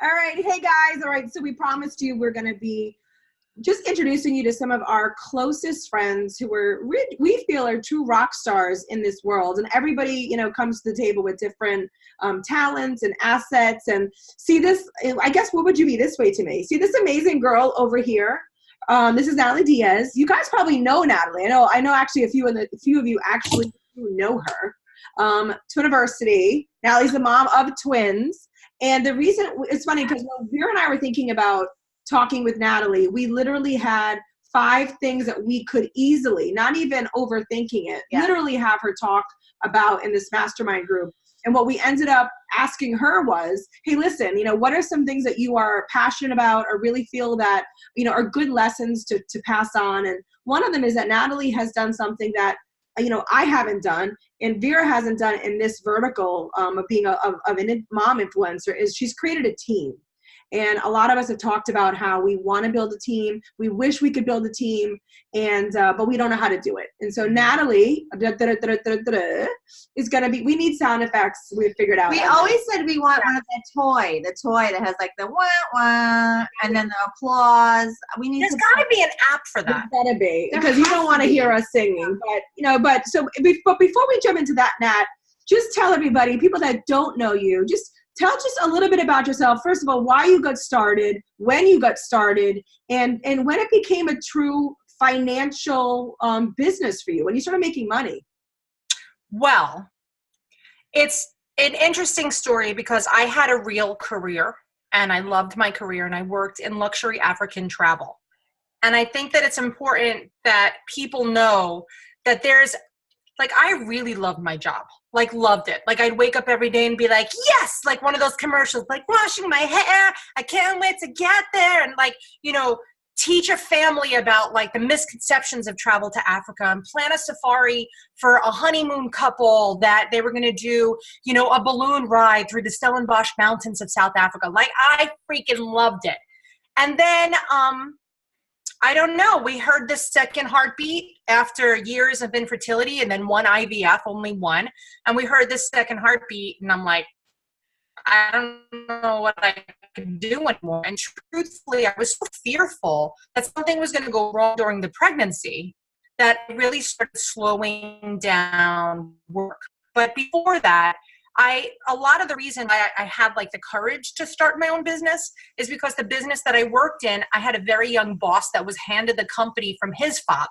All right. Hey, guys. All right. So we promised you we're going to be just introducing you to some of our closest friends who we feel are true rock stars in this world. And everybody, comes to the table with different talents and assets. And see this, I guess, what would you be this way to me? See this amazing girl over here. This is Natalie Diaz. You guys probably know Natalie. I know actually a few of you actually know her. Twiniversity. Natalie's the mom of twins. And the reason, it's funny because when Vera and I were thinking about talking with Natalie, we literally had 5 things that we could easily, not even overthinking it, literally have her talk about in this mastermind group. And what we ended up asking her was, hey, listen, what are some things that you are passionate about or really feel that, are good lessons to pass on? And one of them is that Natalie has done something that, I haven't done and Vera hasn't done in this vertical of being of a mom influencer, is she's created a team. And a lot of us have talked about how we want to build a team. We wish we could build a team, and but we don't know how to do it. And so Natalie is going to be, we need sound effects. We've figured out. We always said we want one of the toy that has like the wah wah and then the applause. There's got to be an app for that. There's got to be, because you don't want to hear us singing. But before we jump into that, Nat, just tell everybody, people that don't know you, tell just a little bit about yourself. First of all, why you got started, when you got started, and when it became a true financial business for you, when you started making money. Well, it's an interesting story because I had a real career and I loved my career and I worked in luxury African travel. And I think that it's important that people know that I really loved my job. Loved it. I'd wake up every day and be like, yes, like one of those commercials, like washing my hair. I can't wait to get there. And teach a family about the misconceptions of travel to Africa and plan a safari for a honeymoon couple that they were going to do, a balloon ride through the Stellenbosch Mountains of South Africa. I freaking loved it. And then, I don't know. We heard this second heartbeat after years of infertility and then one IVF, only one. And we heard this second heartbeat and I'm like, I don't know what I can do anymore. And truthfully, I was so fearful that something was going to go wrong during the pregnancy that I really started slowing down work. But before that, a lot of the reason I had the courage to start my own business is because the business that I worked in, I had a very young boss that was handed the company from his father.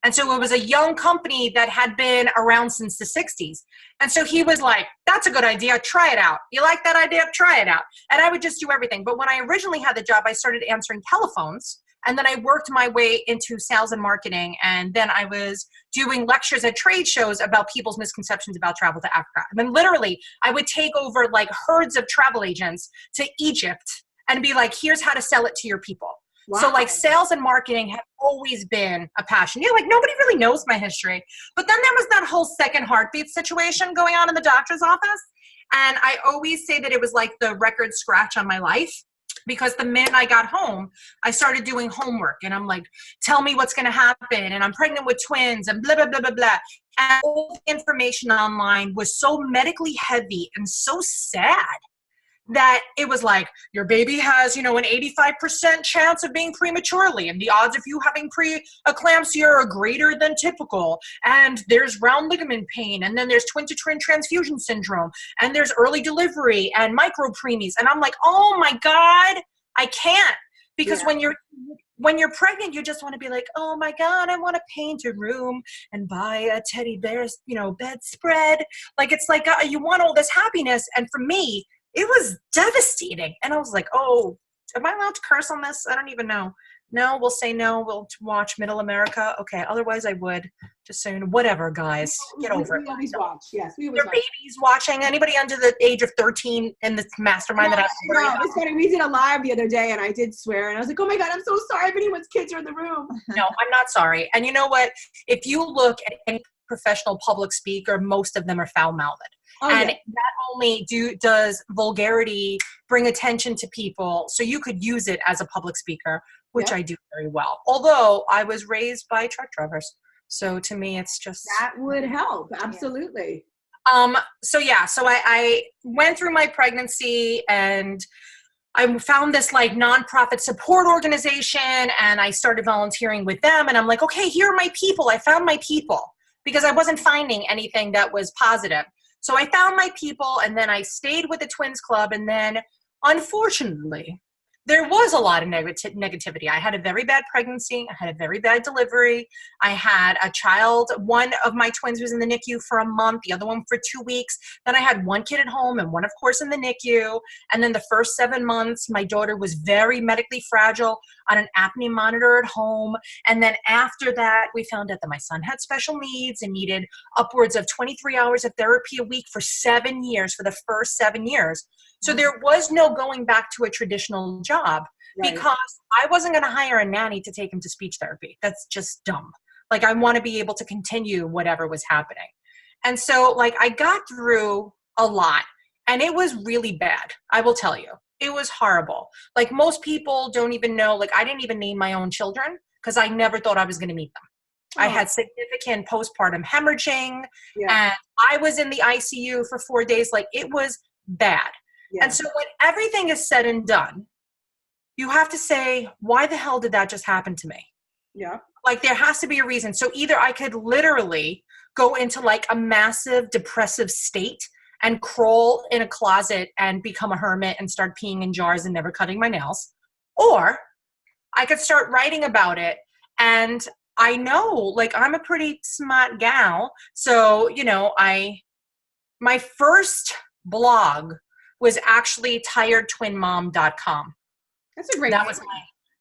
And so it was a young company that had been around since the 60s. And so he was like, that's a good idea. Try it out. You like that idea? Try it out. And I would just do everything. But when I originally had the job, I started answering telephones. And then I worked my way into sales and marketing. And then I was doing lectures at trade shows about people's misconceptions about travel to Africa. And then literally I would take over herds of travel agents to Egypt and be like, here's how to sell it to your people. Wow. So sales and marketing have always been a passion. Nobody really knows my history. But then there was that whole second heartbeat situation going on in the doctor's office. And I always say that it was like the record scratch on my life. Because the minute I got home, I started doing homework and I'm like, tell me what's going to happen. And I'm pregnant with twins and blah, blah, blah, blah, blah. And all the information online was so medically heavy and so sad that it was like, your baby has, an 85% chance of being prematurely. And the odds of you having preeclampsia are greater than typical. And there's round ligament pain. And then there's twin-to-twin transfusion syndrome. And there's early delivery and micropreemies. And I'm like, oh my God, I can't. Because when you're pregnant, you just want to be like, oh my God, I want to paint a room and buy a teddy bear's, bedspread. You want all this happiness. And for me, it was devastating. And I was like, oh, am I allowed to curse on this? I don't even know. No, we'll say no. We'll watch Middle America. Okay. Otherwise I would. Just saying, whatever, guys. Get over it. We always watch. Yes. We always Your watch. babies watching? Anybody under the age of 13 in this mastermind that I it's funny. We did a live the other day and I did swear. And I was like, oh my God, I'm so sorry if anyone's kids are in the room. No, I'm not sorry. And you know what? If you look at any professional public speaker, most of them are foul-mouthed. Oh, and not only does vulgarity bring attention to people, so you could use it as a public speaker, which I do very well. Although I was raised by truck drivers. So to me, it's just... That would help. Absolutely. So I went through my pregnancy and I found this like nonprofit support organization and I started volunteering with them. And I'm like, okay, here are my people. I found my people because I wasn't finding anything that was positive. So I found my people and then I stayed with the Twins Club. And then unfortunately, there was a lot of negativity. I had a very bad pregnancy. I had a very bad delivery. I had a child. One of my twins was in the NICU for a month, the other one for 2 weeks. Then I had one kid at home and one, of course, in the NICU. And then the first 7 months, my daughter was very medically fragile on an apnea monitor at home. And then after that, we found out that my son had special needs and needed upwards of 23 hours of therapy a week for 7 years, for the first 7 years. So there was no going back to a traditional job because I wasn't going to hire a nanny to take him to speech therapy. That's just dumb. Like, I want to be able to continue whatever was happening. And so, like, I got through a lot and it was really bad. I will tell you, it was horrible. Like, most people don't even know, like, I didn't even name my own children because I never thought I was going to meet them. I had significant postpartum hemorrhaging and I was in the ICU for 4 days. Like, it was bad. Yeah. And so when everything is said and done, you have to say, why the hell did that just happen to me? Yeah. Like, there has to be a reason. So either I could literally go into like a massive depressive state and crawl in a closet and become a hermit and start peeing in jars and never cutting my nails, or I could start writing about it. And I know, like, I'm a pretty smart gal. So, you know, my first blog was actually tiredtwinmom.com. That's a great name.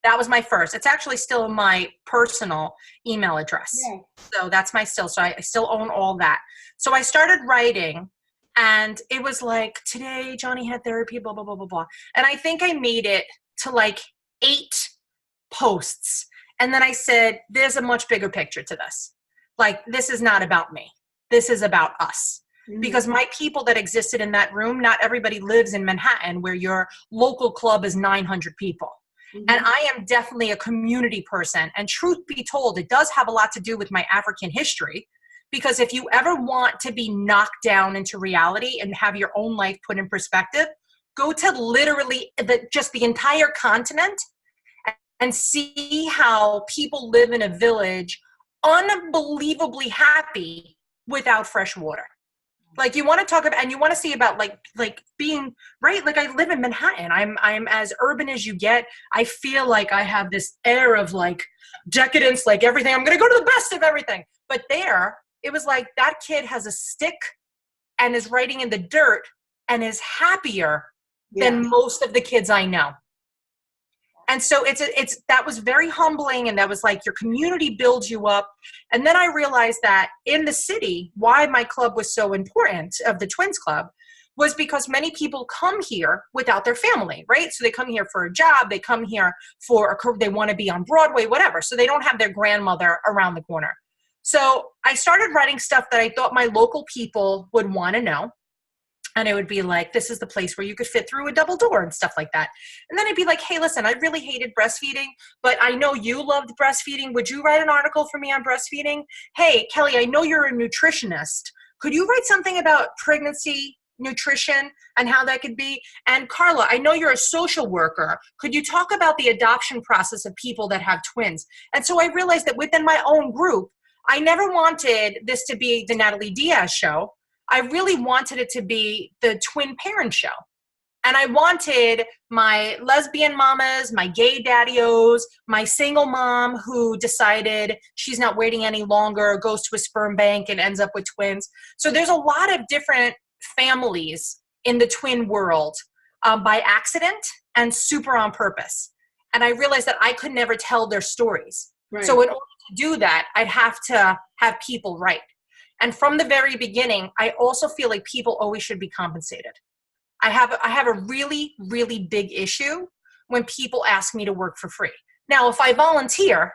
That was my first. It's actually still my personal email address. Yeah. So that's so I still own all that. So I started writing and it was like, today Johnny had therapy, blah, blah, blah, blah, blah. And I think I made it to like 8 posts. And then I said, there's a much bigger picture to this. Like, this is not about me. This is about us. Because my people that existed in that room, not everybody lives in Manhattan where your local club is 900 people. Mm-hmm. And I am definitely a community person. And truth be told, it does have a lot to do with my African history. Because if you ever want to be knocked down into reality and have your own life put in perspective, go to literally just the entire continent and see how people live in a village unbelievably happy without fresh water. Like, you want to talk about, and you want to see about like being, right? Like, I live in Manhattan. I'm as urban as you get. I feel like I have this air of like decadence, like everything. I'm going to go to the best of everything. But there, it was like that kid has a stick and is writing in the dirt and is happier than most of the kids I know. And so that was very humbling. And that was like, your community builds you up. And then I realized that in the city, why my club was so important, of the Twins Club, was because many people come here without their family, right? So they come here for a job, they come here they want to be on Broadway, whatever. So they don't have their grandmother around the corner. So I started writing stuff that I thought my local people would want to know. And it would be like, this is the place where you could fit through a double door and stuff like that. And then I'd be like, hey, listen, I really hated breastfeeding, but I know you loved breastfeeding. Would you write an article for me on breastfeeding? Hey, Kelly, I know you're a nutritionist. Could you write something about pregnancy nutrition and how that could be? And Carla, I know you're a social worker. Could you talk about the adoption process of people that have twins? And so I realized that within my own group, I never wanted this to be the Natalie Diaz show. I really wanted it to be the twin parent show. And I wanted my lesbian mamas, my gay daddios, my single mom who decided she's not waiting any longer, goes to a sperm bank and ends up with twins. So there's a lot of different families in the twin world by accident and super on purpose. And I realized that I could never tell their stories. Right. So in order to do that, I'd have to have people write. And from the very beginning, I also feel like people always should be compensated. I have a really, really big issue when people ask me to work for free. Now, if I volunteer,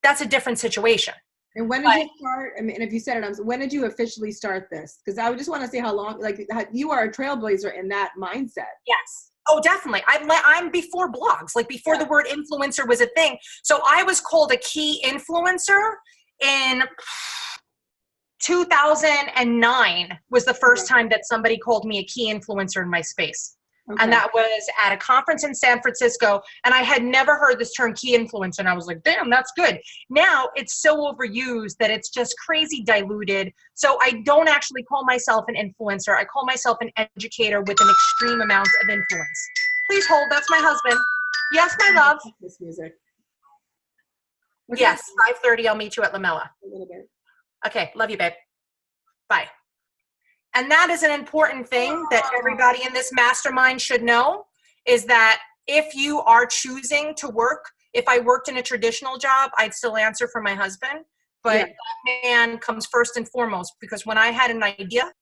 that's a different situation. And when did you start? I mean, if you said it, when did you officially start this? Because I would just want to see how long, like, you are a trailblazer in that mindset. Yes. Oh, definitely. I'm before blogs, like before the word influencer was a thing. So I was called a key influencer in 2009 was the first time that somebody called me a key influencer in my space. Okay. And that was at a conference in San Francisco. And I had never heard this term key influencer. And I was like, damn, that's good. Now it's so overused that it's just crazy diluted. So I don't actually call myself an influencer. I call myself an educator with an extreme amount of influence. Please hold. That's my husband. Yes, my love. This music. Yes, 5:30. I'll meet you at Lamella. A little bit. Okay, love you, babe. Bye. And that is an important thing that everybody in this mastermind should know, is that if you are choosing to work, if I worked in a traditional job, I'd still answer for my husband. But that man comes first and foremost, because when I had an idea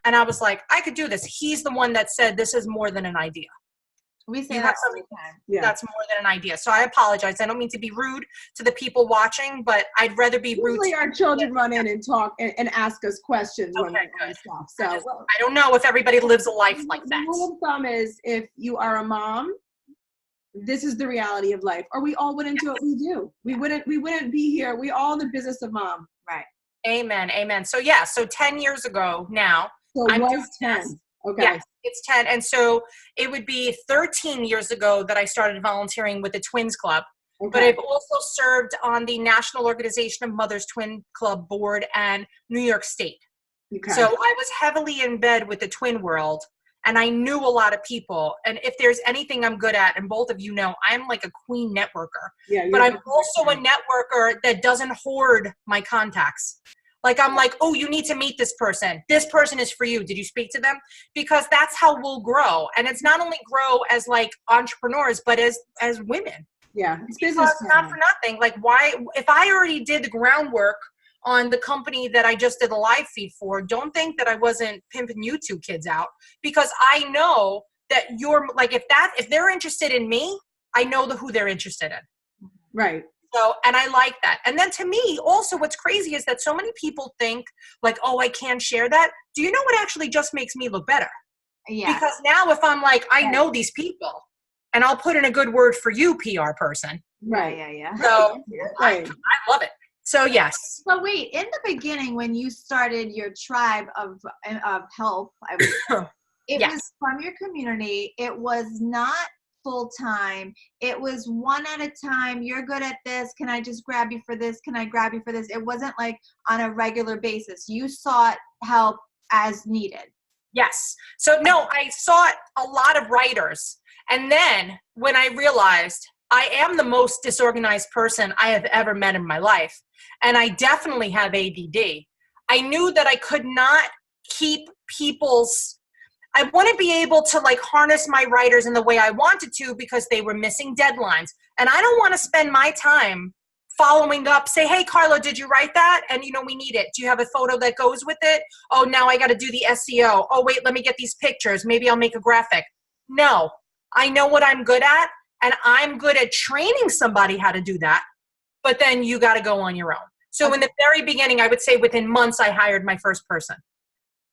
and I was like, I could do this, he's the one that said, this is more than an idea. We say You that have all the something time. that's more than an idea. So I apologize. I don't mean to be rude to the people watching, but I'd rather be rude. Usually our children run in and talk and ask us questions when Okay, we're on stuff. So I don't know if everybody lives a life like the that. rule of thumb is, if you are a mom, this is the reality of life, or we all wouldn't do what we do. We wouldn't be here. We all in the business of mom. Right. Amen. Amen. So yeah, so 10 years ago now. So it I'm was doing 10. this. Okay. Yes, it's 10. And so it would be 13 years ago that I started volunteering with the Twins Club. Okay. But I've also served on the National Organization of Mothers Twin Club Board and New York State. Okay. So I was heavily in bed with the twin world, and I knew a lot of people. And if there's anything I'm good at, and both of you know, I'm like a queen networker. Yeah, but I'm also a networker that doesn't hoard my contacts. Like, I'm like, oh, you need to meet this person. This person is for you. Did you speak to them? Because that's how we'll grow. And it's not only grow as like entrepreneurs, but as women. Yeah, it's business. Not for nothing. Like, why, if I already did the groundwork on the company that I just did a live feed for, don't think that I wasn't pimping you two kids out, because I know that you're like, if they're interested in me, I know who they're interested in. Right. So, and I like that. And then to me, also what's crazy is that so many people think like, oh, I can't share that. Do you know what actually just makes me look better? Yeah. Because now if I'm like, I know these people, and I'll put in a good word for you, PR person. Right. Yeah. So Right. I love it. So yes. So wait, in the beginning when you started your tribe of help, it Yes. was from your community. It was not full time. It was one at a time. You're good at this. Can I just grab you for this? Can I grab you for this? It wasn't like on a regular basis. You sought help as needed. Yes. So no, I sought a lot of writers. And then when I realized I am the most disorganized person I have ever met in my life, and I definitely have ADD, I knew that I could not keep I want to be able to like harness my writers in the way I wanted to, because they were missing deadlines. And I don't want to spend my time following up, say, hey, Carlo, did you write that? And we need it. Do you have a photo that goes with it? Oh, now I got to do the SEO. Oh, wait, let me get these pictures. Maybe I'll make a graphic. No, I know what I'm good at, and I'm good at training somebody how to do that. But then you got to go on your own. So in the very beginning, I would say within months, I hired my first person.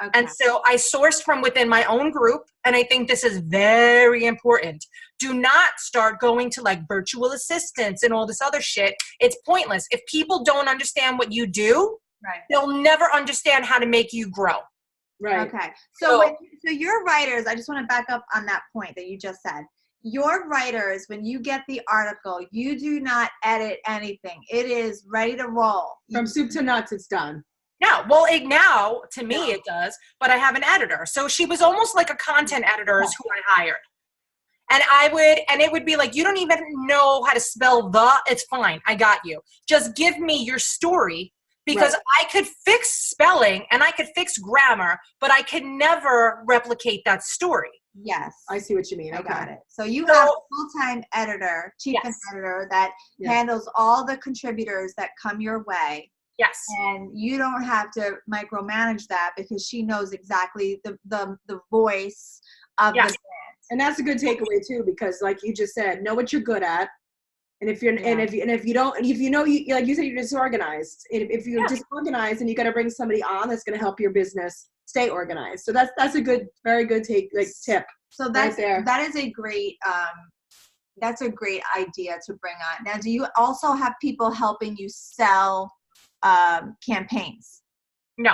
Okay. And so I sourced from within my own group. And I think this is very important. Do not start going to like virtual assistants and all this other shit. It's pointless. If people don't understand what you do, right, they'll never understand how to make you grow. Right. Okay. So your writers, I just want to back up on that point that you just said. Your writers, when you get the article, you do not edit anything. It is ready to roll. From soup to nuts, it's done. No, well, now to me it does, but I have an editor. So she was almost like a content editor is who I hired. And it would be like, you don't even know how to spell it's fine. I got you. Just give me your story, because I could fix spelling and I could fix grammar, but I could never replicate that story. Yes. I see what you mean. Okay. I got it. So you have a full-time editor, chief editor that handles all the contributors that come your way. Yes. And you don't have to micromanage that, because she knows exactly the voice of the brand. And that's a good takeaway too, because like you just said, know what you're good at. And if you're if you don't, if you know, like you said, you're disorganized. If you're disorganized, and you got to bring somebody on that's going to help your business stay organized. So that's a good, very good tip. So that's right, that is a great that's a great idea to bring on. Now, do you also have people helping you sell campaigns? No.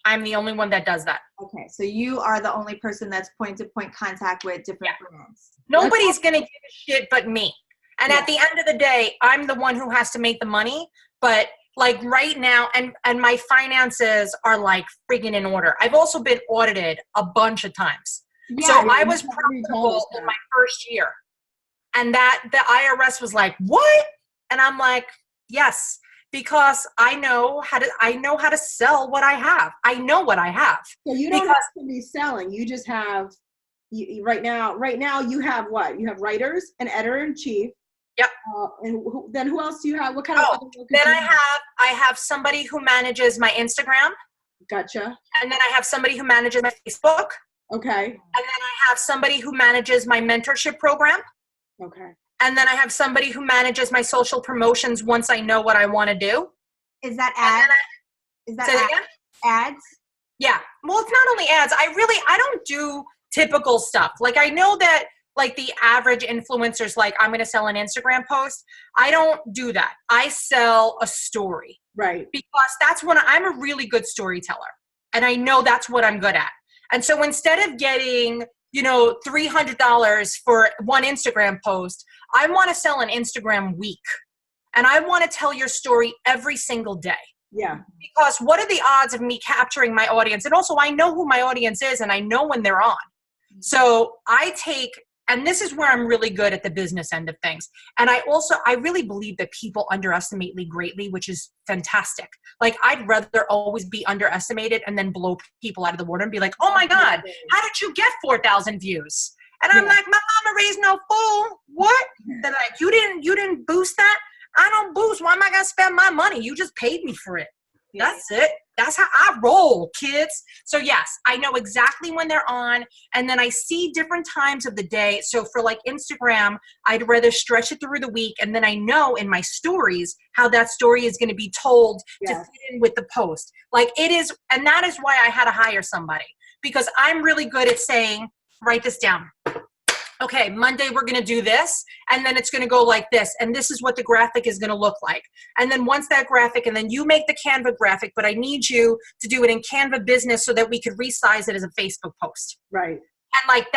I'm the only one that does that. Okay, so you are the only person that's point-to-point contact with different brands. Nobody's going to give a shit but me. And Yeah. at the end of the day, I'm the one who has to make the money. But like right now, and my finances are like freaking in order. I've also been audited a bunch of times. Yeah, So I was profitable in my first year. And that the IRS was like, what? And I'm like, yes, because I know how to sell what I have. I know what I have. So you don't have to be selling. You just have right now you have what? You have writers, an editor-in-chief. Yep. And then who else do you have? What kind of other workers then do you I have somebody who manages my Instagram. Gotcha. And then I have somebody who manages my Facebook. Okay. And then I have somebody who manages my mentorship program. Okay. And then I have somebody who manages my social promotions once I know what I want to do. Is that ads? Is that ads? Yeah. Well, it's not only ads. I don't do typical stuff. Like I know that like the average influencer's like, I'm going to sell an Instagram post. I don't do that. I sell a story. Right. Because that's when I'm a really good storyteller. And I know that's what I'm good at. And so instead of getting, $300 for one Instagram post, I want to sell an Instagram week. And I want to tell your story every single day. Yeah. Because what are the odds of me capturing my audience? And also I know who my audience is and I know when they're on. So and this is where I'm really good at the business end of things. And I really believe that people underestimate me greatly, which is fantastic. Like I'd rather always be underestimated and then blow people out of the water and be like, oh my God, how did you get 4,000 views? And I'm like, my mama raised no fool. What? They're like, you didn't boost that? I don't boost. Why am I going to spend my money? You just paid me for it. Yeah. That's it. That's how I roll, kids. So yes, I know exactly when they're on, and then I see different times of the day. So for like Instagram, I'd rather stretch it through the week, and then I know in my stories how that story is going to be told to fit in with the post. Like it is, and that is why I had to hire somebody, because I'm really good at saying, write this down. Okay, Monday we're going to do this, and then it's going to go like this, and this is what the graphic is going to look like. And then once that graphic, and then you make the Canva graphic, but I need you to do it in Canva Business so that we could resize it as a Facebook post. Right. And like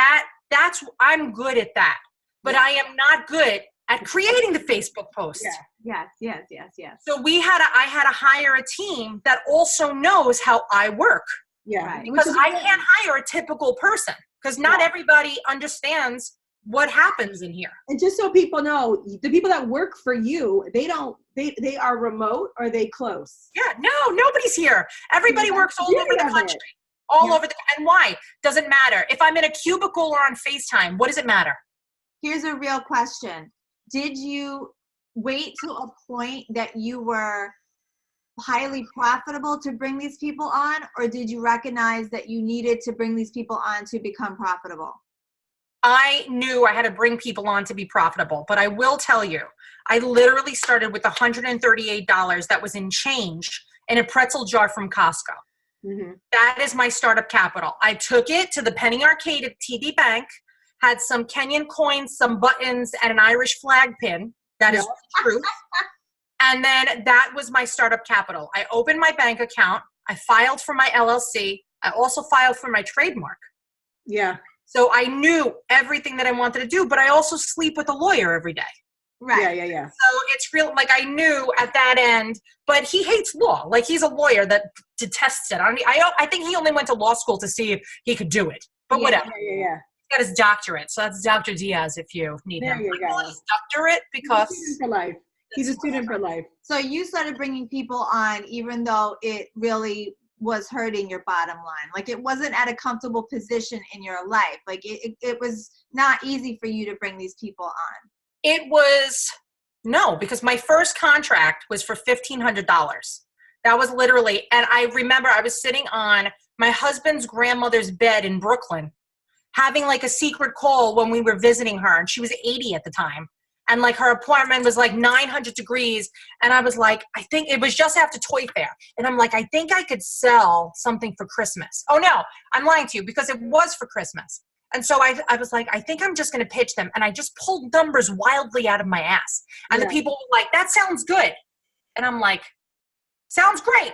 I'm good at that, but I am not good at creating the Facebook post. Yeah. Yes. So I had to hire a team that also knows how I work. Yeah. Right. Because I can't hire a typical person. Because not everybody understands what happens in here. And just so people know, the people that work for you, they are remote or they close? Yeah, no, nobody's here. Everybody works all over the country. And why? Doesn't matter. If I'm in a cubicle or on FaceTime, what does it matter? Here's a real question. Did you wait to a point that you were highly profitable to bring these people on, or did you recognize that you needed to bring these people on to become profitable? I knew I had to bring people on to be profitable, but I will tell you, I literally started with $138 that was in change in a pretzel jar from Costco. Mm-hmm. That is my startup capital. I took it to the Penny Arcade at TD Bank, had some Kenyan coins, some buttons, and an Irish flag pin. That is the truth. And then that was my startup capital. I opened my bank account. I filed for my LLC. I also filed for my trademark. Yeah. So I knew everything that I wanted to do, but I also sleep with a lawyer every day. Right. Yeah. So it's real, like I knew at that end, but he hates law. Like he's a lawyer that detests it. I think he only went to law school to see if he could do it, but whatever. Yeah. He got his doctorate. So that's Dr. Diaz if you need him. You go. His doctorate because he's a student for life. He's a student for life. So you started bringing people on even though it really was hurting your bottom line. Like it wasn't at a comfortable position in your life. Like it was not easy for you to bring these people on. It was, no, because my first contract was for $1,500. That was literally, and I remember I was sitting on my husband's grandmother's bed in Brooklyn, having like a secret call when we were visiting her, and she was 80 at the time. And like her apartment was like 900 degrees. And I was like, I think it was just after Toy Fair. And I'm like, I think I could sell something for Christmas. Oh no, I'm lying to you because it was for Christmas. And so I was like, I think I'm just going to pitch them. And I just pulled numbers wildly out of my ass. And the people were like, that sounds good. And I'm like, sounds great.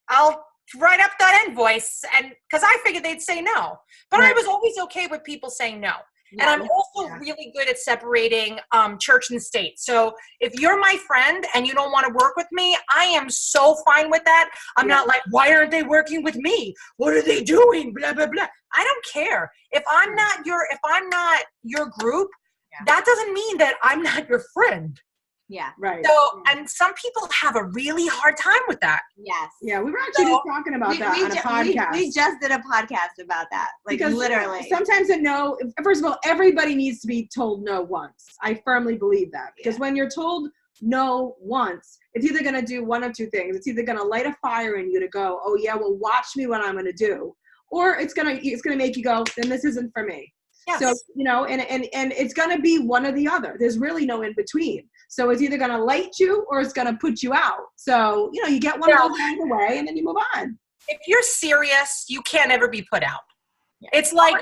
I'll write up that invoice, and because I figured they'd say no. But I was always okay with people saying no. And I'm also really good at separating church and state. So if you're my friend and you don't want to work with me, I am so fine with that. I'm not like, why aren't they working with me? What are they doing? Blah, blah, blah. I don't care. If I'm not your group, that doesn't mean that I'm not your friend. Yeah. Right. So, and some people have a really hard time with that. Yes. Yeah, we were actually just talking about that on a podcast. We just did a podcast about that. Like, because literally. Sometimes a no, first of all, everybody needs to be told no once. I firmly believe that. Because when you're told no once, it's either going to do one of two things. It's either going to light a fire in you to go, oh yeah, well watch me what I'm going to do. Or it's going to make you go, then this isn't for me. Yes. So, you know, and it's going to be one or the other. There's really no in between. So it's either going to light you or it's going to put you out. So, you know, you get one of those out of the way and then you move on. If you're serious, you can't ever be put out. Yeah. It's like,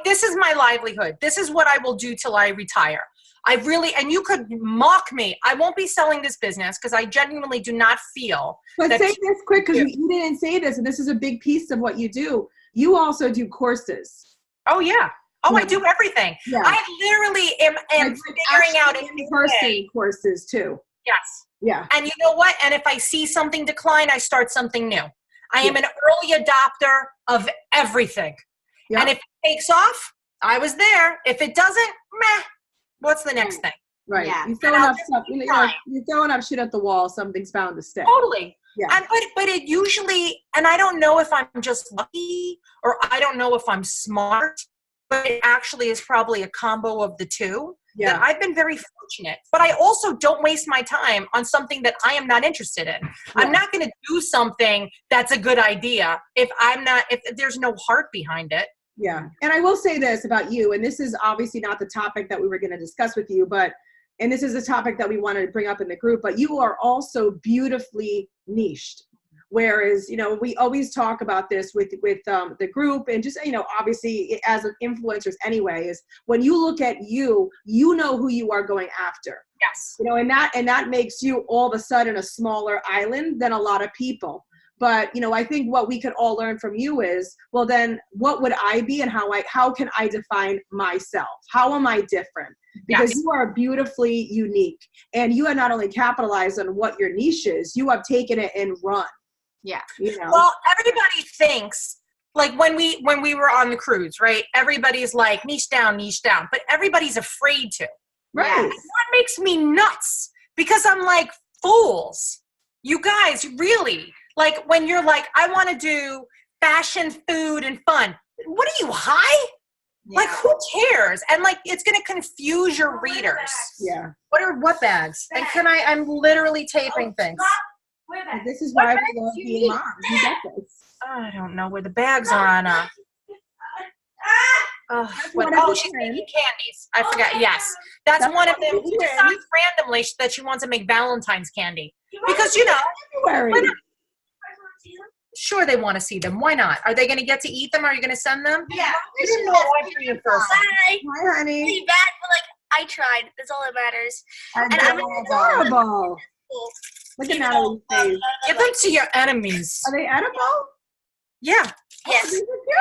this is my livelihood. This is what I will do till I retire. And you could mock me. I won't be selling this business because I genuinely do not feel. But say this quick, because you didn't say this, and this is a big piece of what you do. You also do courses. Oh, yeah. Oh, I do everything. Yeah. I literally am figuring out in-person courses too. Yes. Yeah. And you know what? And if I see something decline, I start something new. I am an early adopter of everything. Yep. And if it takes off, I was there. If it doesn't, meh. What's the next thing? Right. Yeah. You're throwing up stuff. You're throwing up shit at the wall. Something's bound to stick. Totally. Yeah. But it usually, and I don't know if I'm just lucky or I don't know if I'm smart, but it actually is probably a combo of the two. Yeah. That I've been very fortunate, but I also don't waste my time on something that I am not interested in. Yeah. I'm not going to do something that's a good idea if there's no heart behind it. Yeah. And I will say this about you, and this is obviously not the topic that we were going to discuss with you, and this is a topic that we wanted to bring up in the group, but you are also beautifully niched. Whereas, you know, we always talk about this with the group and just, you know, obviously as influencers anyway, is when you look at you know who you are going after. Yes. You know, and that makes you all of a sudden a smaller island than a lot of people. But, you know, I think what we could all learn from you is, well, then what would I be and how can I define myself? How am I different? Because you are beautifully unique and you have not only capitalized on what your niche is, you have taken it and run. Yeah. You know? Well, everybody thinks, like when we were on the cruise, right? Everybody's like, niche down, but everybody's afraid to. Right. And that makes me nuts because I'm like, fools, you guys, really? Like when you're like, I want to do fashion, food, and fun. What are you, high? Yeah. Like, who cares? And like, it's going to confuse your readers. Yeah. What bags? And I'm literally taping things. This is why we love being moms. You get this. I don't know where the bags are on. She's making candies. I forgot. Yes. That's one of them. She decides randomly that she wants to make Valentine's candy. Because, you know. Sure, they want to see them. Why not? Are they going to get to eat them? Are you going to send them? Yeah. I didn't know why for you first. Hi, honey. Really bad, but like I tried. That's all that matters. And I'm adorable. Look at Natalie's face. Give them to your enemies. Are they edible? Yeah. Yes.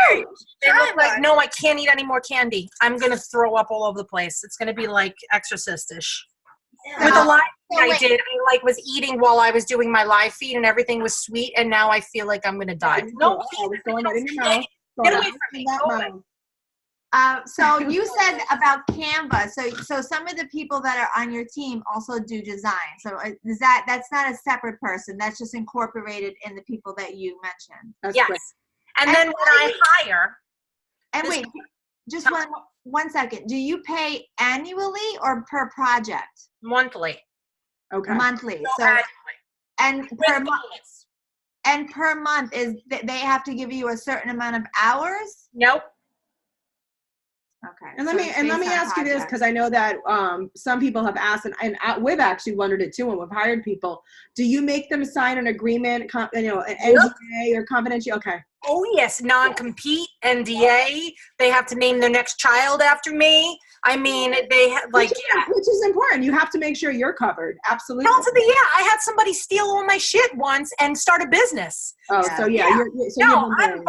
They look like, no, I can't eat any more candy. I'm going to throw up all over the place. It's going to be like Exorcist-ish. With the live feed I did, I was eating while I was doing my live feed and everything was sweet, and now I feel like I'm going to die. No, going right in your mouth. Get away from me. So you said about Canva. So some of the people that are on your team also do design. So that's not a separate person. That's just incorporated in the people that you mentioned. That's yes. Great. And then when I hire. And wait, just one second. Do you pay annually or per project? Monthly. Okay. Monthly. So annually. And per month is they have to give you a certain amount of hours? Nope. Okay. And let me ask you this, because I know that some people have asked, and we've actually wondered it too when we've hired people. Do you make them sign an agreement, an NDA or confidential? Okay. Oh yes, non-compete, NDA. They have to name their next child after me. I mean, they like, which is important. You have to make sure you're covered. Absolutely. I had somebody steal all my shit once and start a business. Oh, so yeah. I'm burned. Yeah. I'm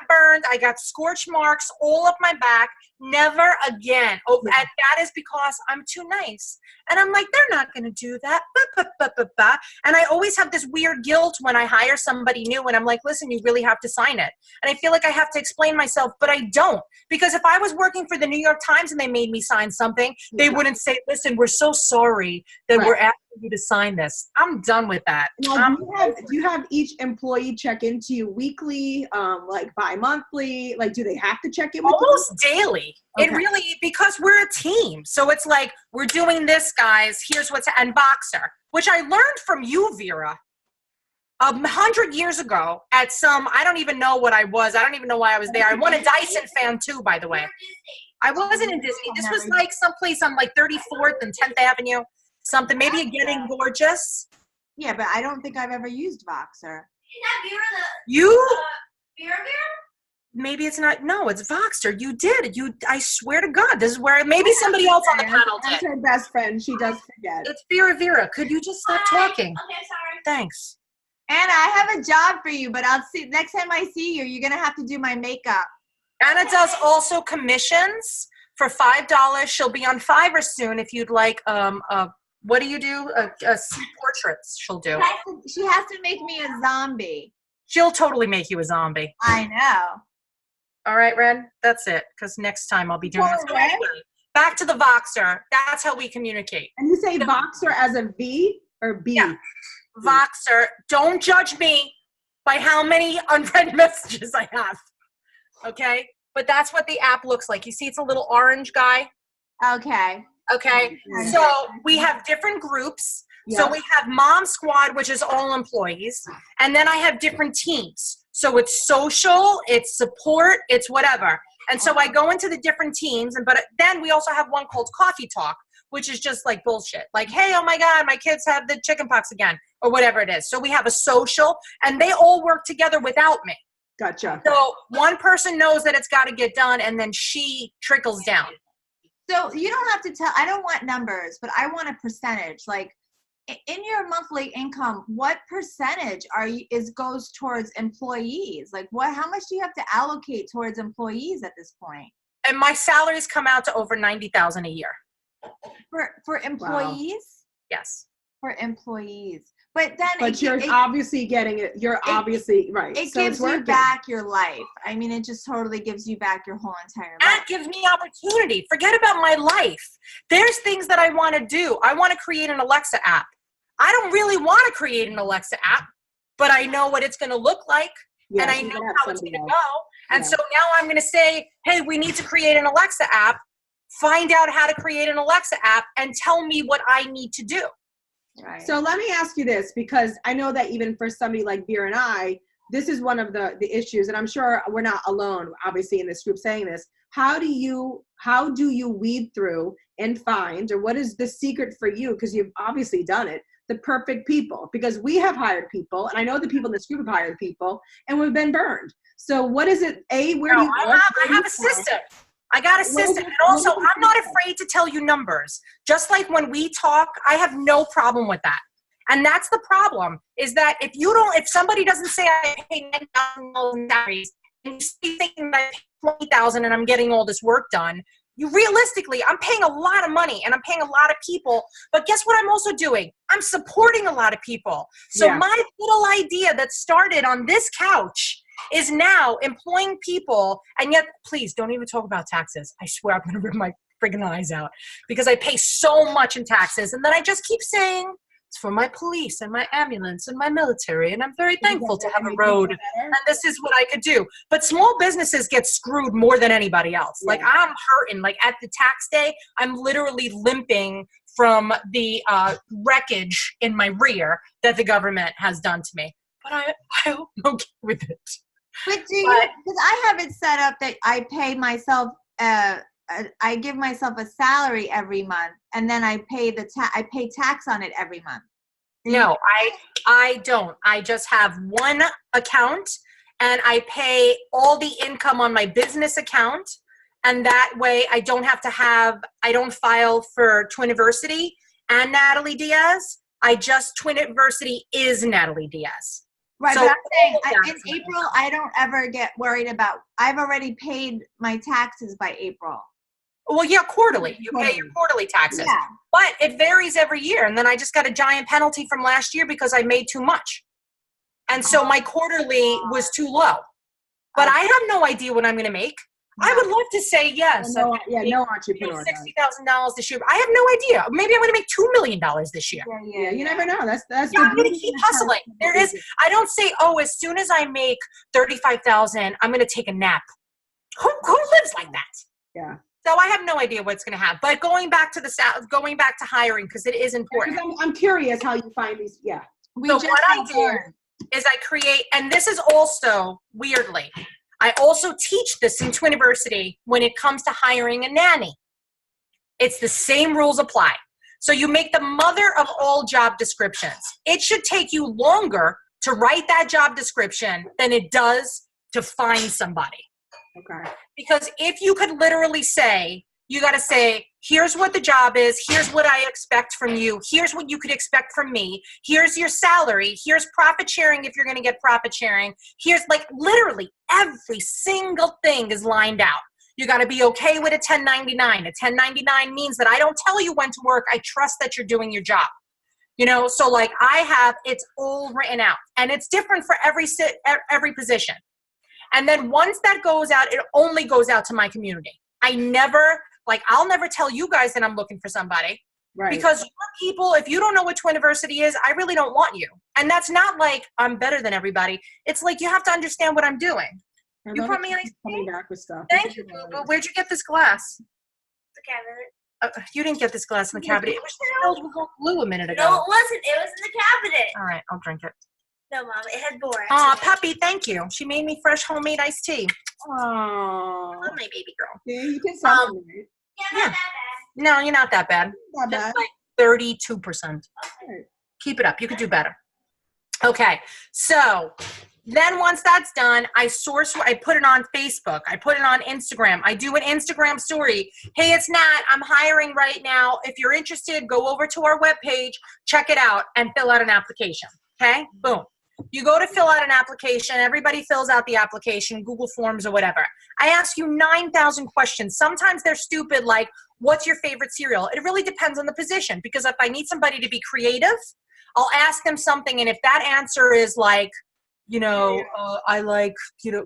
burned. I got scorch marks all up my back. Never again. Oh, and that is because I'm too nice. And I'm like, they're not going to do that. And I always have this weird guilt when I hire somebody new and I'm like, listen, you really have to sign it. And I feel like I have to explain myself, but I don't. Because if I was working for the New York Times and they made me sign something, they wouldn't say, listen, we're so sorry that we're asking you to sign this. I'm done with that. Now, do you have each employee check into you weekly, like bi-monthly? Like, do they have to check in with almost you? daily? Okay. It really, because we're a team. So it's like, we're doing this, guys. Here's what's, and Boxer, which I learned from you, Vera, 100 years ago at some, I don't even know what I was. I don't even know why I was there. I won a Dyson fan too, by the way. I wasn't in Disney. This was like someplace on like 34th and 10th Avenue. Something, maybe a Getting Gorgeous. Yeah, but I don't think I've ever used Voxer. Isn't that Vera You? Maybe it's not. No, it's Voxer. You did. I swear to God, this is where maybe somebody else on the panel did. That's her best friend. She does forget. It's Vera. Could you just stop talking? Okay, sorry. Thanks. Anna, I have a job for you, but I'll see next time I see you, you're gonna have to do my makeup. Anna does also commissions for $5. She'll be on Fiverr soon if you'd like. What do you do? Portraits. She'll do. She has to make me a zombie. She'll totally make you a zombie. I know. All right, Ren. That's it. Because next time I'll be doing this. Ren? Back to the Voxer. That's how we communicate. And you say Voxer as a V or B? Yeah. Voxer. Don't judge me by how many unread messages I have. Okay? But that's what the app looks like. You see it's a little orange guy? Okay. Okay? So we have different groups. Yeah. So we have Mom Squad, which is all employees. And then I have different teams. So it's social, it's support, it's whatever. And so I go into the different teams. But then we also have one called Coffee Talk, which is just like bullshit. Like, hey, oh my God, my kids have the chickenpox again, or whatever it is. So we have a social, and they all work together without me. Gotcha. So one person knows that it's got to get done, and then she trickles down. So you don't have to tell, I don't want numbers, but I want a percentage. Like in your monthly income, what percentage goes towards employees? Like how much do you have to allocate towards employees at this point? And my salaries come out to over $90,000 a year. For employees? Wow. Yes. For employees. But then you're obviously getting it. You're obviously right. It gives you back your life. I mean, it just totally gives you back your whole entire life. That gives me opportunity. Forget about my life. There's things that I want to do. I want to create an Alexa app. I don't really want to create an Alexa app, but I know what it's going to look like, and I know how it's going to go. And so now I'm going to say, hey, we need to create an Alexa app. Find out how to create an Alexa app and tell me what I need to do. Right. So let me ask you this, because I know that even for somebody like Vera and I, this is one of the issues, and I'm sure we're not alone, obviously, in this group saying this. How do you weed through and find, or what is the secret for you, because you've obviously done it, the perfect people? Because we have hired people, and I know the people in this group have hired people, and we've been burned. So what is it, where do you I have a system. I got a system. And also, I'm not afraid to tell you numbers. Just like when we talk, I have no problem with that. And that's the problem, is that if somebody doesn't say I pay $9,000 salaries, and you see thinking that I pay $20,000 and I'm getting all this work done, realistically, I'm paying a lot of money and I'm paying a lot of people. But guess what I'm also doing? I'm supporting a lot of people. So my little idea that started on this couch is now employing people, and yet, please don't even talk about taxes. I swear I'm going to rip my friggin' eyes out because I pay so much in taxes. And then I just keep saying, it's for my police and my ambulance and my military, and I'm very thankful to have a road, and this is what I could do. But small businesses get screwed more than anybody else. Like, I'm hurting. Like, at the tax day, I'm literally limping from the wreckage in my rear that the government has done to me. But I'm okay with it. But because I have it set up that I pay myself, I give myself a salary every month, and then I pay I pay tax on it every month. No, I don't. I just have one account, and I pay all the income on my business account, And that way I don't file for Twiniversity and Natalie Diaz. Twiniversity is Natalie Diaz. Right, So but I'm saying that's in April, I don't ever get worried about, I've already paid my taxes by April. Well, yeah, quarterly. You pay your quarterly taxes. Yeah. But it varies every year. And then I just got a giant penalty from last year because I made too much. And so my quarterly was too low. But I have no idea what I'm going to make. I would love to say yes. No entrepreneur. $60,000 this year. I have no idea. Maybe I'm going to make $2 million this year. Yeah, you never know. That's I'm going to keep hustling. I don't say, oh, as soon as I make $35,000, I'm going to take a nap. Who lives like that? Yeah. So I have no idea what's going to happen. But going back to hiring, because it is important. I'm curious how you find these. Yeah. So what I do is I create, and this is also weirdly, I also teach this in Twiniversity when it comes to hiring a nanny. It's the same rules apply. So you make the mother of all job descriptions. It should take you longer to write that job description than it does to find somebody. Okay. Because if you could literally say, you got to say, here's what the job is, here's what I expect from you, here's what you could expect from me, here's your salary, here's profit sharing if you're going to get profit sharing, here's like literally every single thing is lined out. You got to be okay with a 1099. A 1099 means that I don't tell you when to work, I trust that you're doing your job. You know, so like it's all written out, and it's different for every position. And then once that goes out, it only goes out to my community. I'll never tell you guys that I'm looking for somebody. Right. Because people, if you don't know what Twiniversity is, I really don't want you. And that's not like I'm better than everybody. It's like you have to understand what I'm doing. You brought me ice cream? Back with stuff. Thank you, Google. Where'd you get this glass? The cabinet. You didn't get this glass in the cabinet. It was filled with glue a minute ago. No, it wasn't. It was in the cabinet. All right, I'll drink it. No, Mom, it had borax. Aw, puppy, thank you. She made me fresh homemade iced tea. Aww. Oh, my baby girl. Yeah, you can sell them. Yeah, not that bad. No, you're not that bad. Not bad. Just like 32%. Okay. Keep it up. You could do better. Okay, so then once that's done, I put it on Facebook. I put it on Instagram. I do an Instagram story. Hey, it's Nat. I'm hiring right now. If you're interested, go over to our webpage, check it out, and fill out an application. Okay? Boom. You go to fill out an application. Everybody fills out the application, Google Forms or whatever. I ask you 9,000 questions. Sometimes they're stupid, like, what's your favorite cereal? It really depends on the position, because if I need somebody to be creative, I'll ask them something, and if that answer is like, I like,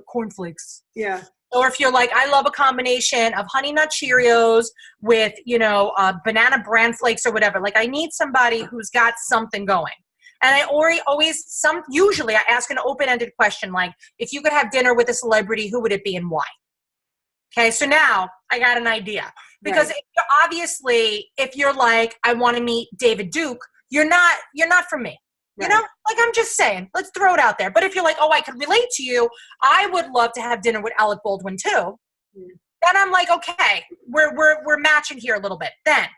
cornflakes. Yeah. Or if you're like, I love a combination of Honey Nut Cheerios with, banana bran flakes or whatever. Like, I need somebody who's got something going. And usually I ask an open-ended question, like, if you could have dinner with a celebrity, who would it be and why? Okay, so now I got an idea. Because obviously, if you're like, I want to meet David Duke, you're not for me. You know, like, I'm just saying, let's throw it out there. But if you're like, oh, I could relate to you, I would love to have dinner with Alec Baldwin too. Then I'm like, okay, we're matching here a little bit. Then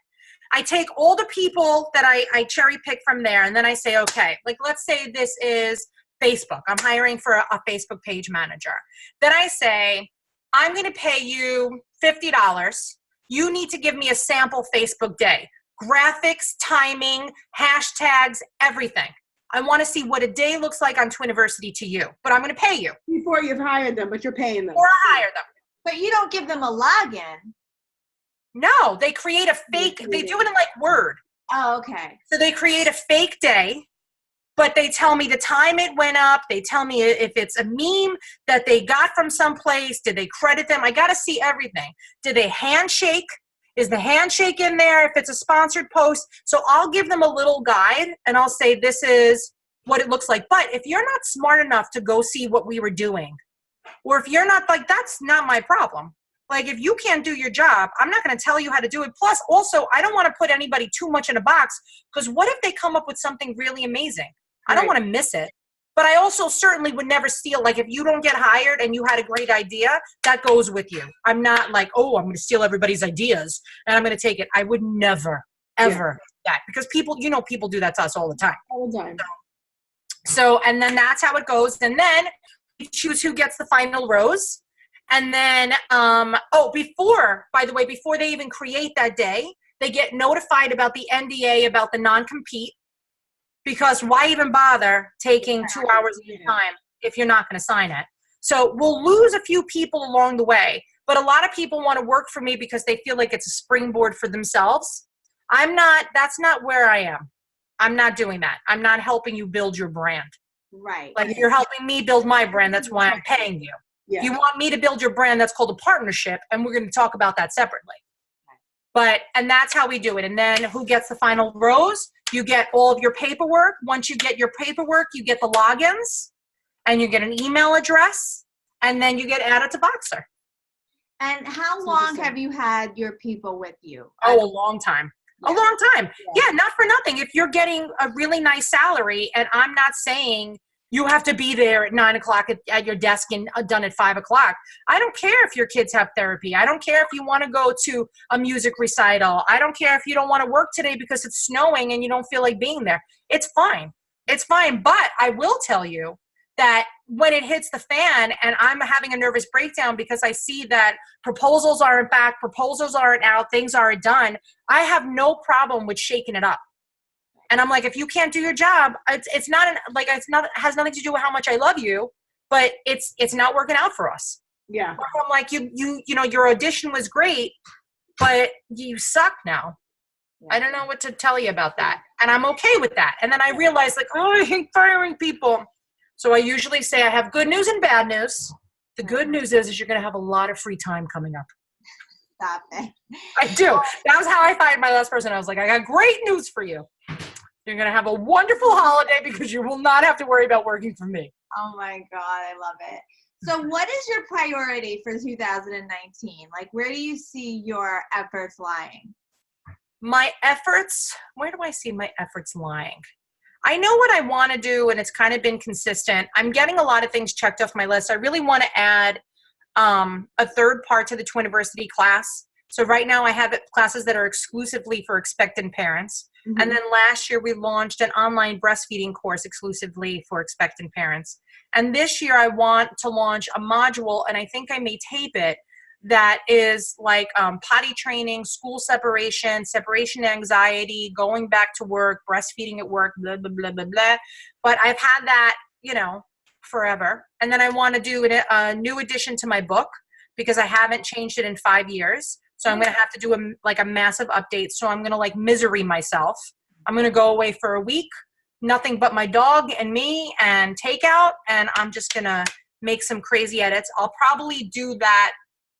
I take all the people that I cherry pick from there, and then I say, okay, like, let's say this is Facebook. I'm hiring for a Facebook page manager. Then I say, I'm going to pay you $50. You need to give me a sample Facebook day. Graphics, timing, hashtags, everything. I want to see what a day looks like on Twiniversity to you, but I'm going to pay you. Before you've hired them, but you're paying them. Or I hire them. But you don't give them a login. No, they create a fake, they do it in like Word. Oh, okay. So they create a fake day, but they tell me the time it went up. They tell me if it's a meme that they got from someplace. Did they credit them? I got to see everything. Did they handshake? Is the handshake in there? If it's a sponsored post. So I'll give them a little guide, and I'll say, this is what it looks like. But if you're not smart enough to go see what we were doing, or if you're not, like, that's not my problem. Like, if you can't do your job, I'm not going to tell you how to do it. Plus, also, I don't want to put anybody too much in a box, because what if they come up with something really amazing? I don't want to miss it. But I also certainly would never steal. Like, if you don't get hired and you had a great idea, that goes with you. I'm not like, oh, I'm going to steal everybody's ideas and I'm going to take it. I would never, ever do that, because people do that to us all the time. All the time. So, and then that's how it goes. And then you choose who gets the final rose. And then, by the way, before they even create that day, they get notified about the NDA, about the non-compete, because why even bother taking 2 hours of your time if you're not going to sign it? So we'll lose a few people along the way, but a lot of people want to work for me because they feel like it's a springboard for themselves. That's not where I am. I'm not doing that. I'm not helping you build your brand. Right. Like if you're helping me build my brand, that's why I'm paying you. Yeah. If you want me to build your brand, that's called a partnership, and we're going to talk about that separately. And that's how we do it. And then who gets the final rose? You get all of your paperwork. Once you get your paperwork, you get the logins, and you get an email address, and then you get added to Boxer. And how long have you had your people with you? Oh, a long time. A long time. Yeah, not for nothing. If you're getting a really nice salary, and I'm not saying you have to be there at 9 o'clock at your desk and done at 5 o'clock. I don't care if your kids have therapy. I don't care if you want to go to a music recital. I don't care if you don't want to work today because it's snowing and you don't feel like being there. It's fine. It's fine. But I will tell you that when it hits the fan and I'm having a nervous breakdown because I see that proposals aren't back, proposals aren't out, things aren't done, I have no problem with shaking it up. And I'm like, if you can't do your job, it's not has nothing to do with how much I love you, but it's not working out for us. Yeah. Or I'm like, you know, your audition was great, but you suck now. I don't know what to tell you about that. And I'm okay with that. And then I realized, like, oh, I hate firing people. So I usually say I have good news and bad news. The good news is you're going to have a lot of free time coming up. Stop it. I do. That was how I fired my last person. I was like, I got great news for you. You're going to have a wonderful holiday because you will not have to worry about working for me. Oh my God, I love it. So what is your priority for 2019? Like, where do you see your efforts lying? My efforts, where do I see my efforts lying? I know what I want to do, and it's kind of been consistent. I'm getting a lot of things checked off my list. I really want to add a third part to the Twiniversity class. So right now I have classes that are exclusively for expectant parents. Mm-hmm. And then last year we launched an online breastfeeding course exclusively for expectant parents. And this year I want to launch a module, and I think I may tape it, that is like potty training, school separation, separation anxiety, going back to work, breastfeeding at work, blah, blah, blah, blah, blah. But I've had that, you know, forever. And then I want to do a new addition to my book because I haven't changed it in 5 years. So I'm going to have to do a massive update. So I'm going to like misery myself. I'm going to go away for a week, nothing but my dog and me and takeout. And I'm just going to make some crazy edits. I'll probably do that,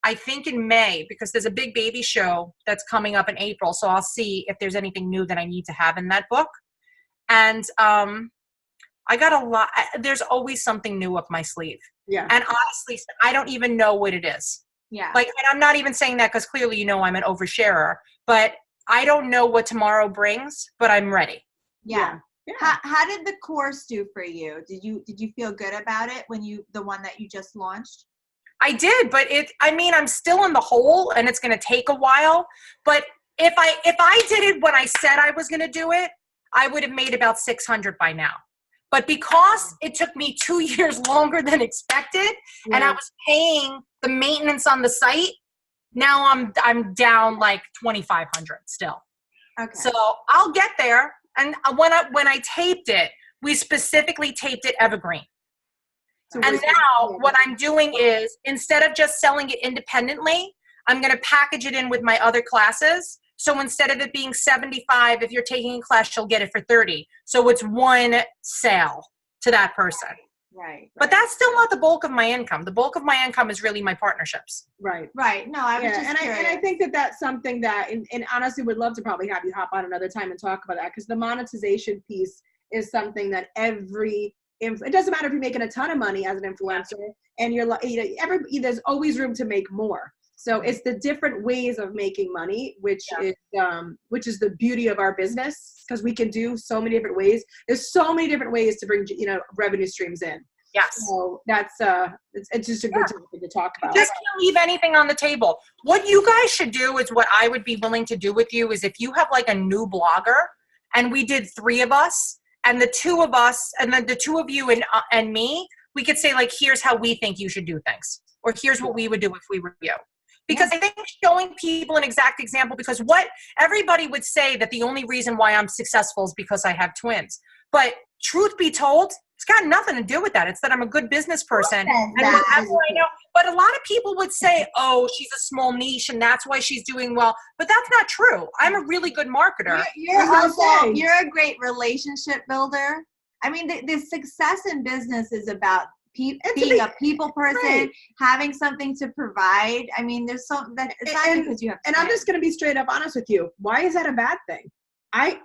I think, in May, because there's a big baby show that's coming up in April. So I'll see if there's anything new that I need to have in that book. And I got a lot. There's always something new up my sleeve. Yeah. And honestly, I don't even know what it is. Yeah. Like, and I'm not even saying that because clearly, you know, I'm an oversharer, but I don't know what tomorrow brings, but I'm ready. Yeah. Yeah. How did the course do for you? Did you feel good about it when the one that you just launched? I did, but I'm still in the hole and it's going to take a while. But if I did it when I said I was going to do it, I would have made about 600 by now. But because it took me 2 years longer than expected, and I was paying the maintenance on the site, now I'm down like 2,500 still. Okay. So I'll get there. And when I taped it, we specifically taped it evergreen. So and now what I'm doing is, instead of just selling it independently, I'm going to package it in with my other classes. So instead of it being $75, if you're taking a class, you'll get it for $30. So it's one sale to that person. Right. But that's still not the bulk of my income. The bulk of my income is really my partnerships. Right. Right. No, I was just curious. And I think that's something that, and honestly would love to probably have you hop on another time and talk about that, because the monetization piece is something that it doesn't matter if you're making a ton of money as an influencer, and there's always room to make more. So it's the different ways of making money, which is the beauty of our business, because we can do so many different ways. There's so many different ways to bring, revenue streams in. Yes. So that's it's just a good topic to talk about. Just can't leave anything on the table. What you guys should do is, what I would be willing to do with you is, if you have like a new blogger, and we did 3 of us, and the 2 of us, and then the 2 of you and me, we could say, like, here's how we think you should do things. or here's what we would do if we were you. Because I think showing people an exact example, because what everybody would say that the only reason why I'm successful is because I have twins. But truth be told, it's got nothing to do with that. It's that I'm a good business person. And whatever I know. But a lot of people would say, oh, she's a small niche and that's why she's doing well. But that's not true. I'm a really good marketer. You're a great relationship builder. I mean, the success in business is about being a people person, having something to provide. I mean, there's some that it's not because you have. And I'm just going to be straight up honest with you. Why is that a bad thing? I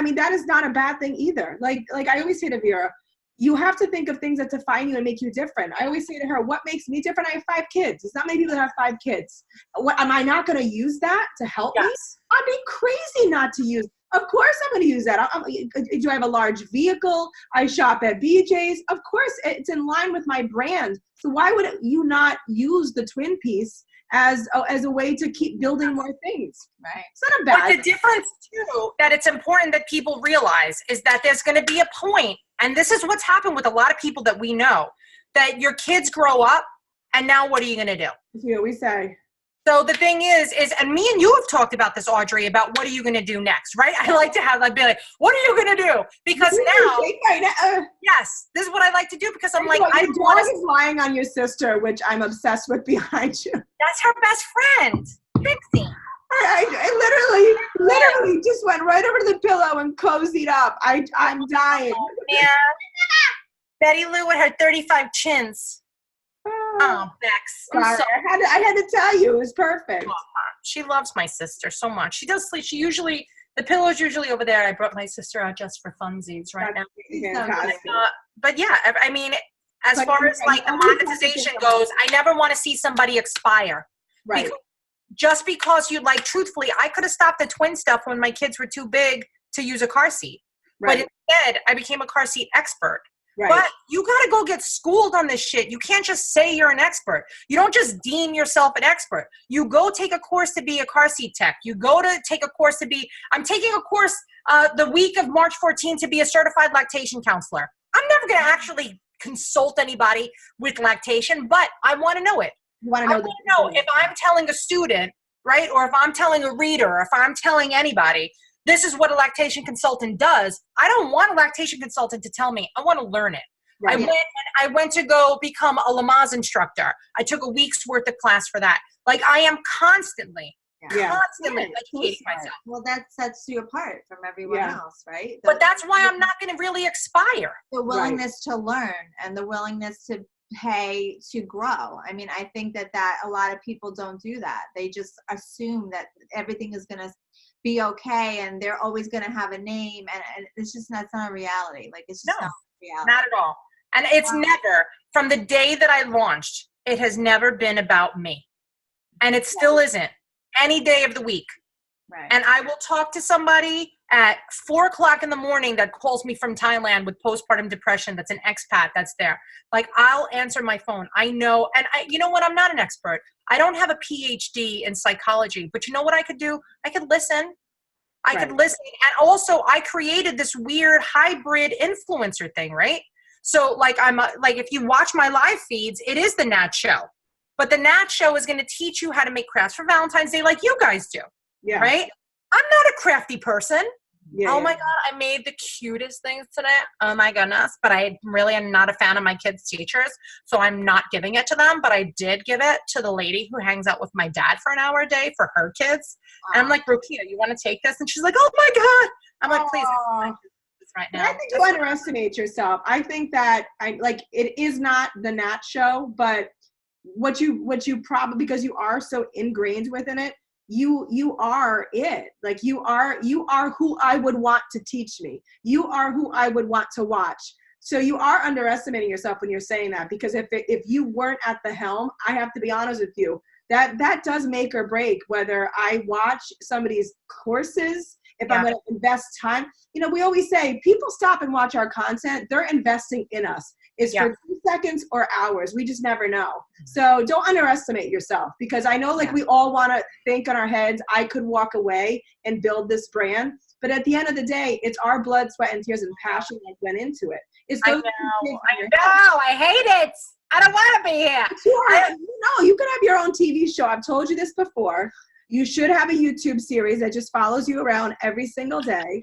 mean, that is not a bad thing either. Like I always say to Vera, you have to think of things that define you and make you different. I always say to her, what makes me different? I have 5 kids. It's not many people that have 5 kids. What, am I not going to use that to help me? I'd be crazy not to use. Of course I'm going to use that. Do I have a large vehicle? I shop at BJ's. Of course, it's in line with my brand. So why would you not use the twin piece as a way to keep building more things? Right. It's not a bad. But the difference too that it's important that people realize is that there's going to be a point, and this is what's happened with a lot of people that we know, that your kids grow up, and now what are you going to do? Yeah, we say. So the thing is, and me and you have talked about this, Audrey, about what are you going to do next, right? I like to be like, what are you going to do? Because now, yes, this is what I like to do because I'm like, I don't want to. Is lying on your sister, which I'm obsessed with behind you. That's her best friend, Pixie. I literally just went right over to the pillow and cozied up. I'm dying. Yeah. Betty Lou with her 35 chins. Oh, Bex. Sorry, I had to tell you, it was perfect. She loves my sister so much. She does sleep. The pillow's usually over there. I brought my sister out just for funsies right now. But yeah, I mean, as far as like the monetization goes, I never want to see somebody expire. Right. Just because truthfully, I could have stopped the twin stuff when my kids were too big to use a car seat. Right. But instead, I became a car seat expert. Right. But you got to go get schooled on this shit. You can't just say you're an expert. You don't just deem yourself an expert. You go take a course to be a car seat tech. You go to take a course I'm taking a course the week of March 14th to be a certified lactation counselor. I'm never going to actually consult anybody with lactation, but I want to know it. I want to know if I'm telling a student, right, or if I'm telling a reader, or if I'm telling anybody, this is what a lactation consultant does. I don't want a lactation consultant to tell me. I want to learn it. Right. I went to go become a Lamaze instructor. I took a week's worth of class for that. Like I am constantly educating myself. Well, that sets you apart from everyone else, right? But that's why I'm not going to really expire. The willingness to learn and the willingness to pay to grow. I mean, I think that a lot of people don't do that. They just assume that everything is going to be okay and they're always going to have a name, and it's just that's not a reality. Like it's just not reality. Not at all. And it's never, from the day that I launched, it has never been about me, and it still isn't any day of the week. Right. And I will talk to somebody at 4:00 in the morning that calls me from Thailand with postpartum depression. That's an expat that's there. Like I'll answer my phone. I know. And you know what? I'm not an expert. I don't have a PhD in psychology, but you know what I could do? I could listen. I could listen. And also I created this weird hybrid influencer thing, right? So like if you watch my live feeds, it is the Nat Show. But the Nat Show is going to teach you how to make crafts for Valentine's Day like you guys do. Yeah. Right? I'm not a crafty person. Yeah, my God, I made the cutest things today. Oh my goodness. But I really am not a fan of my kids' teachers. So I'm not giving it to them. But I did give it to the lady who hangs out with my dad for an hour a day for her kids. And I'm like, Rokita, you want to take this? And she's like, oh my God. I'm like, please. Right now. I think you underestimate yourself. I think that it is not the Nat Show, but what you probably, because you are so ingrained within it, you are it. Like you are who I would want to teach me. You are who I would want to watch. So you are underestimating yourself when you're saying that, because if you weren't at the helm, I have to be honest with you, that does make or break whether I watch somebody's courses, if I'm going to invest time. You know, we always say people stop and watch our content. They're investing in us. It's for 2 seconds or hours. We just never know. So don't underestimate yourself, because I know we all want to think in our heads, I could walk away and build this brand. But at the end of the day, it's our blood, sweat, and tears and passion that went into it. is I those know. I hate it. I don't want to be here. You could have your own TV show. I've told you this before. You should have a YouTube series that just follows you around every single day.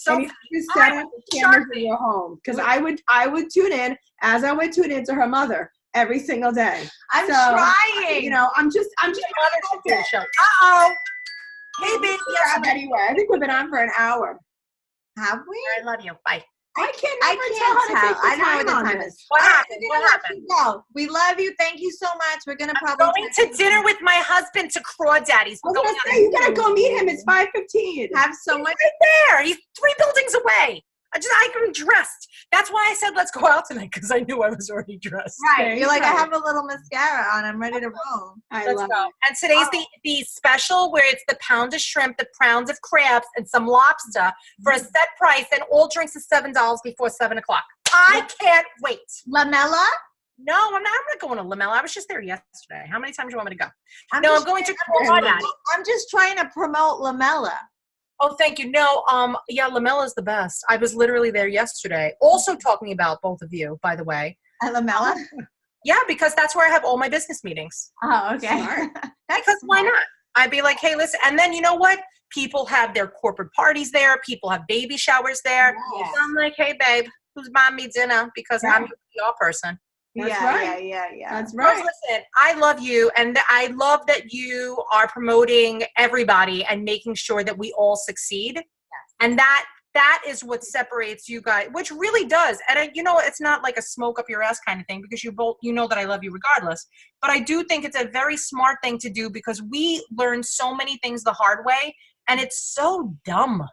And you just set up the cameras in your home. Because I would tune in as I would tune into her mother every single day. I'm trying. You know, I'm just show. Uh-oh. Hey, baby. Anyway, I think we've been on for an hour. Have we? I love you. Bye. I can't tell. I don't know what the time is. What happened? What happened? No, we love you. Thank you so much. We're gonna probably going to dinner with my husband to Crawdaddy's. I was gonna say, you gotta go meet him. It's 5:15. have so much. Right there. He's 3 buildings away. I'm dressed. That's why I said let's go out tonight, because I knew I was already dressed. Right. You're like, I have a little mascara on. I'm ready to roll. Let's go. And today's the special where it's the pound of shrimp, the pound of crabs, and some lobster for a set price, and all drinks is $7 before 7 o'clock. I can't wait. Lamella? No, I'm not going to Lamella. I was just there yesterday. How many times do you want me to go? I'm going to Crawdaddy. I'm just trying to promote Lamella. Oh, thank you. No, yeah, Lamella's the best. I was literally there yesterday. Also talking about both of you, by the way. At Lamella? Yeah, because that's where I have all my business meetings. Oh, okay. Because why not? I'd be like, hey, listen. And then you know what? People have their corporate parties there. People have baby showers there. Yes. So I'm like, hey, babe, who's buying me dinner? Because I'm a PR person. That's right. Yeah. That's right. Girls, listen, I love you, and I love that you are promoting everybody and making sure that we all succeed. Yes. And that is what separates you guys, which really does. And it's not like a smoke up your ass kind of thing, because you know that I love you regardless. But I do think it's a very smart thing to do, because we learn so many things the hard way, and it's so dumb.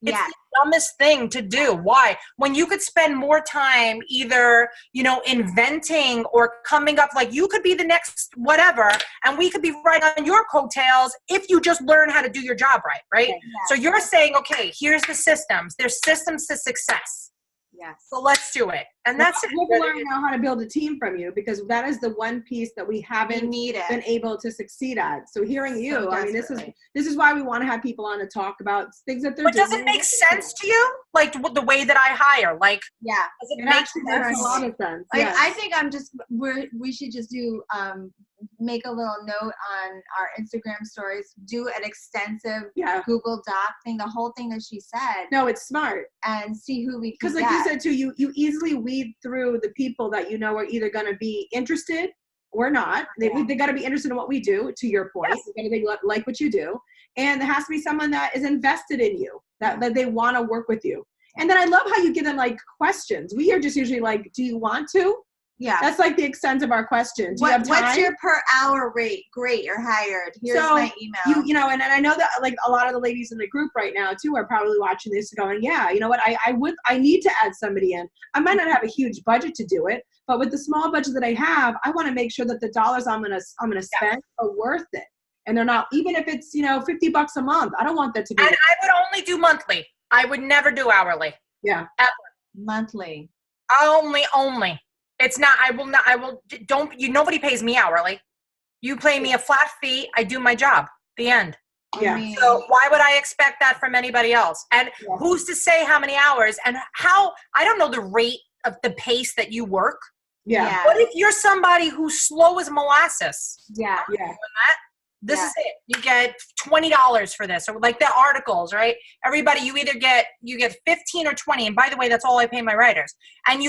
It's the dumbest thing to do. Why? When you could spend more time either, inventing or coming up, like you could be the next whatever, and we could be right on your coattails if you just learn how to do your job right? Yeah. So you're saying, okay, here's the systems. There's systems to success. Yes. So let's do it. And that's it. We'll learn now how to build a team from you, because that is the one piece that we haven't been able to succeed at. So hearing you, I mean, this is why we want to have people on to talk about things that they're doing. But does it make sense to you? Like the way that I hire? Like, does it make sense? A lot of sense. Like, I think we should just do make a little note on our Instagram stories, do an extensive Google Doc thing, the whole thing that she said. No, it's smart. And see who we can get. Because like you said too, you easily weed through the people that are either going to be interested or not. They got to be interested in what we do, to your point. Yes. They got to like what you do. And there has to be someone that is invested in you, that they want to work with you. And then I love how you give them like questions. We are just usually like, do you want to? Yeah. That's like the extent of our question. Do you have time? What's your per hour rate? Great, you're hired. Here's my email. And I know that like a lot of the ladies in the group right now too are probably watching this going, yeah, you know what? I need to add somebody in. I might not have a huge budget to do it, but with the small budget that I have, I want to make sure that the dollars I'm gonna spend are worth it. And they're not, even if it's, $50 a month. I don't want that to be. And I would only do monthly. I would never do hourly. Yeah. Ever. Monthly. Only. It's not, nobody pays me hourly. You pay me a flat fee, I do my job. The end. Yeah. So why would I expect that from anybody else? And who's to say how many hours and how, I don't know the rate of the pace that you work. Yeah. What if you're somebody who's slow as molasses? Yeah. Yeah. This is it. You get $20 for this, or like the articles, right? Everybody, you get 15 or 20, and by the way, that's all I pay my writers. And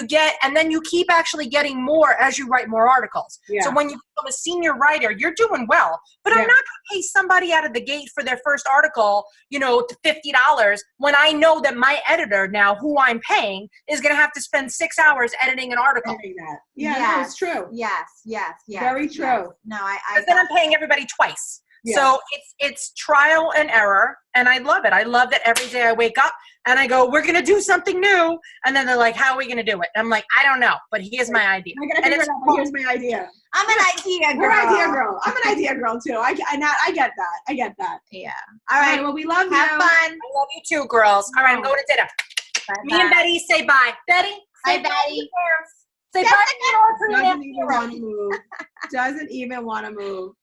then you keep actually getting more as you write more articles. Yeah. So when you become a senior writer, you're doing well. But I'm not going to pay somebody out of the gate for their first article, to $50 when I know that my editor now, who I'm paying, is going to have to spend 6 hours editing an article. Yeah, it's true. Yes. Very true. Yes. No, Because then I'm paying everybody twice. Yeah. So it's trial and error, and I love it. I love that every day I wake up and I go, we're going to do something new. And then they're like, how are we going to do it? And I'm like, I don't know, but here's my idea. Here's my idea. I'm an idea girl. You're an idea girl. I'm an idea girl too. I get that. Yeah. All right. Well, we love you. Have fun. I love you too, girls. All right, I'm going to dinner. Me and Betty say bye. Betty? Bye, Betty. Say bye. Doesn't even want to move. Doesn't even want to move.